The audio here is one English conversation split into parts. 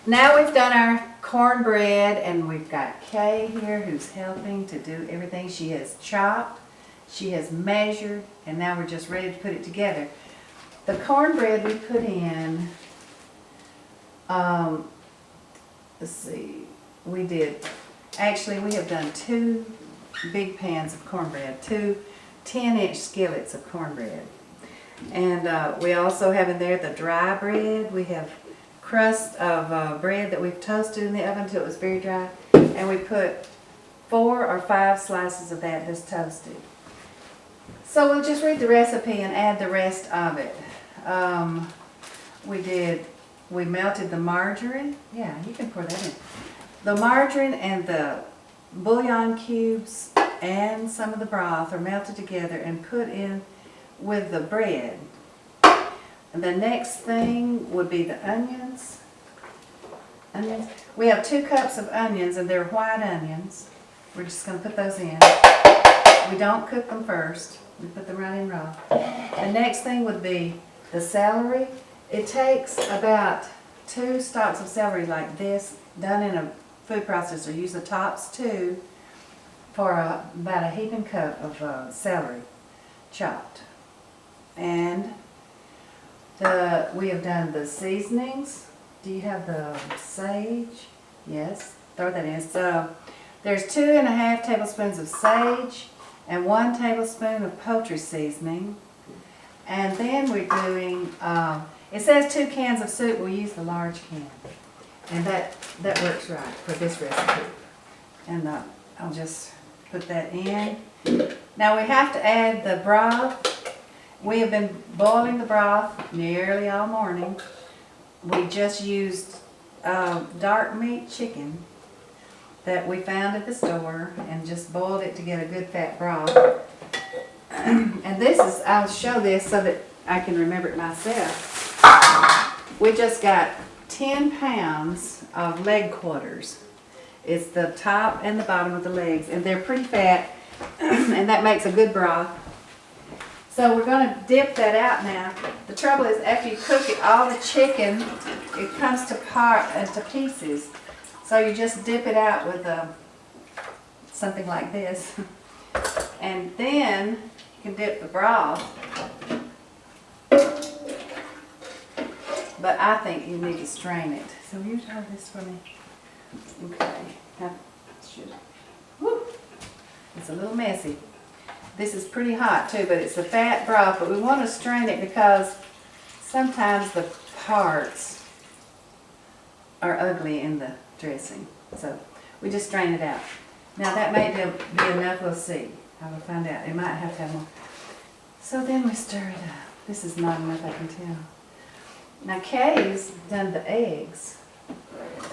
Now we've done our cornbread, and we've got Kay here who's helping to do everything. She has chopped, she has measured, and now we're just ready to put it together. The cornbread we put in, let's see, we have done 2 big pans of cornbread, 2 10-inch skillets of cornbread. And we also have in there the dry bread. We have crust of bread that we've toasted in the oven until it was very dry, and we put 4 or 5 slices of that just toasted. So we'll just read the recipe and add the rest of it. We melted the margarine. Yeah, you can pour that in. The margarine and the bouillon cubes and some of the broth are melted together and put in with the bread. And the next thing would be the onions. We have 2 cups of onions, and they're white onions. We're just going to put those in. We don't cook them first. We put them right in raw. The next thing would be the celery. It takes about 2 stalks of celery like this, done in a food processor. Use the tops too for about a heaping cup of celery, chopped. And we have done the seasonings. Do you have the sage? Yes, throw that in. So there's 2.5 tablespoons of sage and 1 tablespoon of poultry seasoning. And then we're doing, it says 2 cans of soup. We'll use the large can. And that works right for this recipe. And I'll just put that in. Now we have to add the broth. We have been boiling the broth nearly all morning. We just used dark meat chicken that we found at the store and just boiled it to get a good fat broth. And this is, I'll show this so that I can remember it myself. We just got 10 pounds of leg quarters. It's the top and the bottom of the legs, and they're pretty fat, and that makes a good broth. So we're going to dip that out now. The trouble is, after you cook it, all the chicken, it comes to pieces. So you just dip it out with something like this. And then you can dip the broth. But I think you need to strain it. So will you hold this for me? Okay. It's a little messy. This is pretty hot too, but it's a fat broth, but we want to strain it because sometimes the parts are ugly in the dressing. So we just strain it out. Now that may be enough, we'll see. I will find out. It might have to have more. So then we stir it up. This is not enough, I can tell. Now Kay's done the eggs.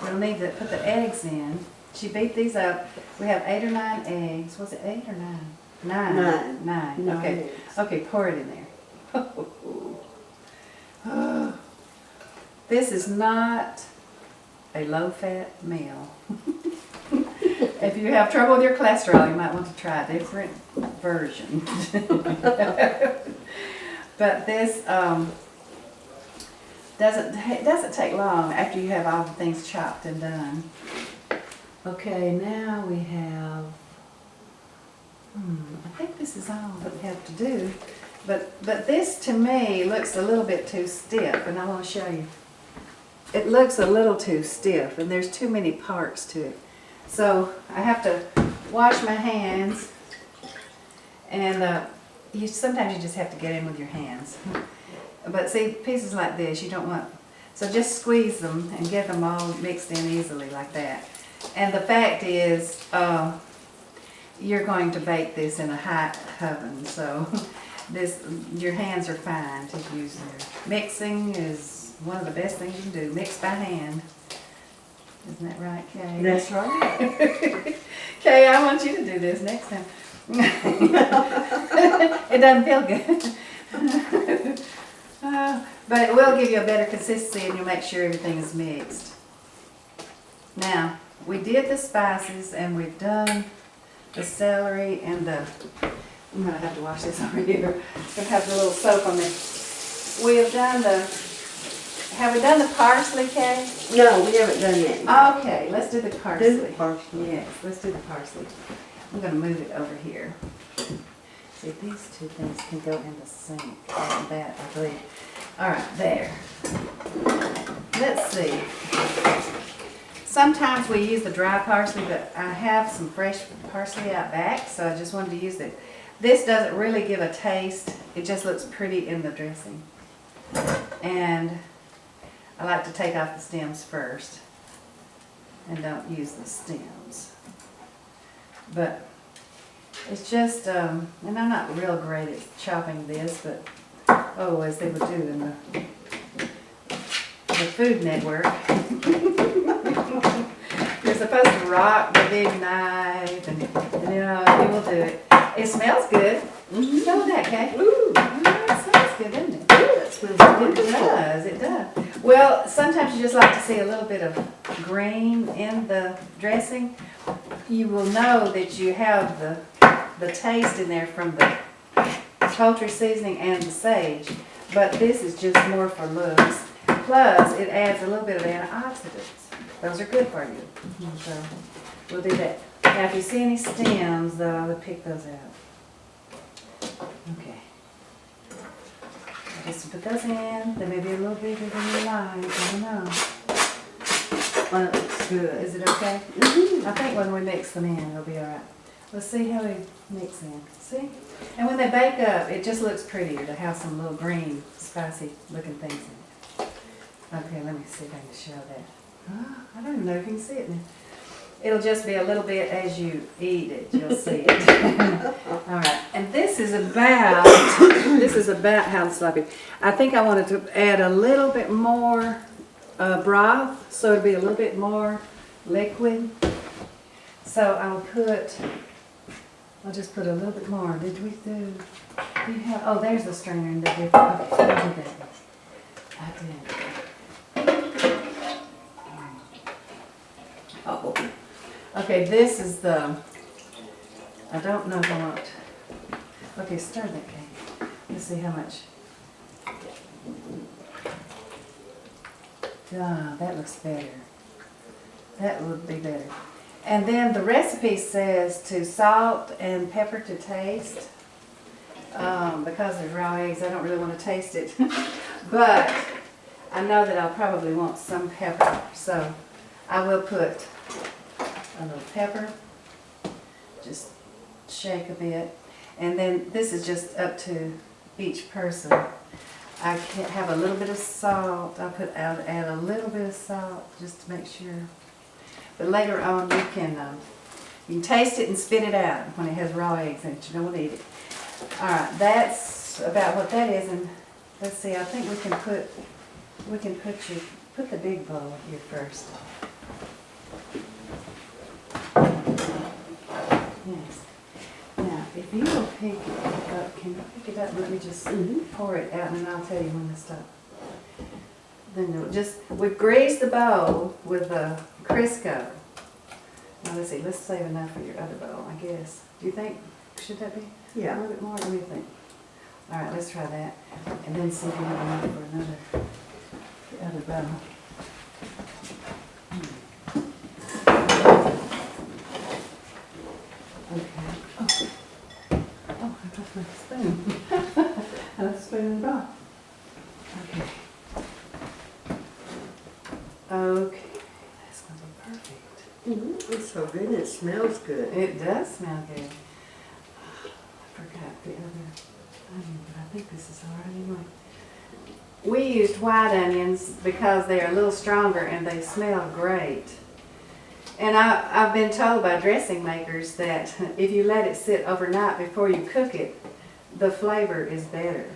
We'll need to put the eggs in. She beat these up. We have 8 or 9 eggs. Was it 8 or 9? 9. 9. Okay. Okay, pour it in there. This is not a low-fat meal. If you have trouble with your cholesterol, you might want to try a different version. But this doesn't take long after you have all the things chopped and done. Okay, now we have, I think this is all that we have to do. But this to me looks a little bit too stiff, and I want to show you. It looks a little too stiff, and there's too many parts to it. So I have to wash my hands, and sometimes you just have to get in with your hands. But see, pieces like this, you don't want, so just squeeze them and get them all mixed in easily like that. And the fact is, you're going to bake this in a hot oven, so your hands are fine to use there. Mixing is one of the best things you can do. Mix by hand. Isn't that right, Kay? That's right. Kay, I want you to do this next time. It doesn't feel good. But it will give you a better consistency, and you'll make sure everything is mixed. Now, we did the spices, and we've done the celery and the, I'm going to have to wash this over here. It's going to have a little soap on it. We have done the, Have we done the parsley, Kay? No, we haven't done that. Okay, let's do the parsley. Do the parsley. Yes, let's do the parsley. I'm gonna move it over here. See, these two things can go in the sink, like that, I believe. All right, there. Let's see. Sometimes we use the dry parsley, but I have some fresh parsley out back, so I just wanted to use it. This doesn't really give a taste. It just looks pretty in the dressing. And I like to take off the stems first and don't use the stems. But it's just, and I'm not real great at chopping this, but oh, as they would do in the Food Network. You're supposed to rock the big knife and you know, you will do it. It smells good. Smell that, Kay? Ooh, it smells good, doesn't it? That smells It wonderful. does, it does. Well, sometimes you just like to see a little bit of green in the dressing. You will know that you have the taste in there from the poultry seasoning and the sage, but this is just more for looks. Plus, it adds a little bit of antioxidants. Those are good for you. So, we'll do that. Now, if you see any stems, though, I would pick those out. Okay. Just put those in. They may be a little bigger than you like. I don't know. Well, it looks good. Is it okay? I think when we mix them in, it'll be all right. Let's see how we mix in. See? And when they bake up, it just looks prettier to have some little green, spicy looking things in it. Okay, let me see if I can show that. Oh, I don't even know if you can see it now. It'll just be a little bit as you eat it, you'll see it. All right, and this is about how sloppy. I think I wanted to add a little bit more broth, so it'll be a little bit more liquid. So I'll just put a little bit more. Do you have, oh, there's the strainer in the different, okay, I'll do that. I did. Oh, okay, this is the, I don't know if I want, okay, stir that cake. Let's see how much. Ah, that looks better. That would be better. And then the recipe says to salt and pepper to taste. Because there's raw eggs, I don't really want to taste it. But I know that I'll probably want some pepper. So I will put a little pepper. Just shake a bit. And then this is just up to each person. I can have a little bit of salt. I'll add a little bit of salt just to make sure. But later on you can taste it and spit it out when it has raw eggs in it. You don't want to eat it. Alright, that's about what that is. And let's see, I think we can put the big bowl here first. Yes. Now, if you will pick it up, can you pick it up and let me just pour it out and I'll tell you when to stop. Then we've greased the bowl with a Crisco. Now let's see, let's save enough for your other bowl, I guess. Do you think, should that be a little bit more? What do you think? All right, let's try that. And then see if we have enough for the other bowl. Okay. Oh, I left my spoon. I left the spoon in the bowl. Okay. Okay, that's going to be perfect. It's so good and it smells good. It does smell good. I forgot the other onion, but I think this is all right anyway. We used white onions because they're a little stronger and they smell great. And I've been told by dressing makers that if you let it sit overnight before you cook it, the flavor is better.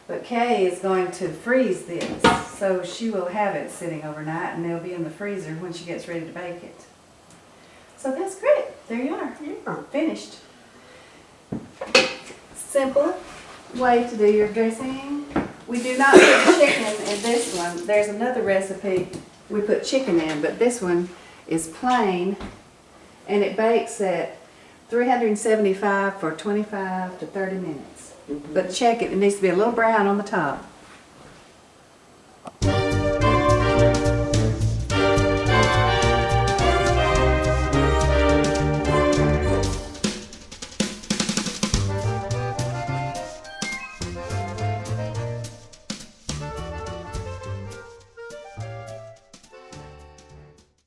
But Kay is going to freeze this, so she will have it sitting overnight and they'll be in the freezer when she gets ready to bake it. So that's great. There you are. Yeah. Finished. Simple way to do your dressing. We do not put chicken in this one. There's another recipe we put chicken in, but this one is plain and it bakes at 375 for 25 to 30 minutes. But check it, it needs to be a little brown on the top.